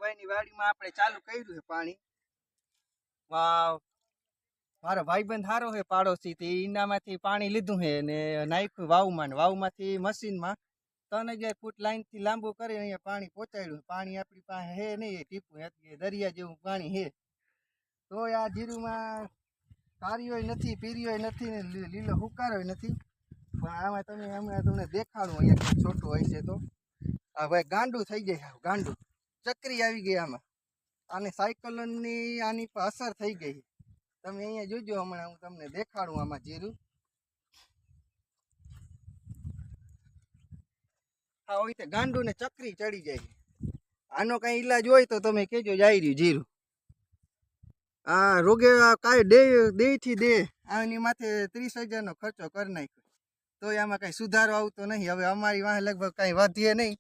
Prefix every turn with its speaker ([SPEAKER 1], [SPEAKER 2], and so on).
[SPEAKER 1] ભાઈની વાડીમાં આપણે ચાલુ કર્યું છે પાણી. વાવ, મારો ભાઈબંધ સારો છે પાડોશી થી, એનામાંથી પાણી લીધું છે ને નાખ્યું વાવમાં, ને વાવમાંથી મશીનમાં 3000 ફૂટ લાઈન થી લાંબુ કરી અહીંયા પાણી પહોંચાડ્યું. પાણી આપણી પાસે હે નહીં, ટીપું દરિયા જેવું પાણી હે. તો આ જીરુમાં કારિયોય નથી, પીરિયોય નથી, ને લીલો હુકારોય નથી. પણ આમાં તમે હમણાં તમને દેખાડું અહીંયા કંઈક છોટું હોય છે. તો આ ભાઈ ગાંડું થઈ જાય, ગાંડું ચક્રી આવી ગઈ આમાં. આને સાયકલની આની પર અસર થઈ ગઈ. તમે અહીંયા જોજો, હમણાં હું તમને દેખાડું આમાં જીરું. હા, હોય તે ગાંડું ને ચક્રી ચડી જાય. આનો કઈ ઈલાજ હોય તો તમે કેજો. જાય રહ્યું જીરું. આ રોગે કાંઈ દે થી દે આની માથે 30,000નો ખર્ચો કરી નાખ્યો. તો આમાં કઈ સુધારો આવતો નહીં. હવે અમારી વાહ લગભગ કઈ વધીએ નહીં.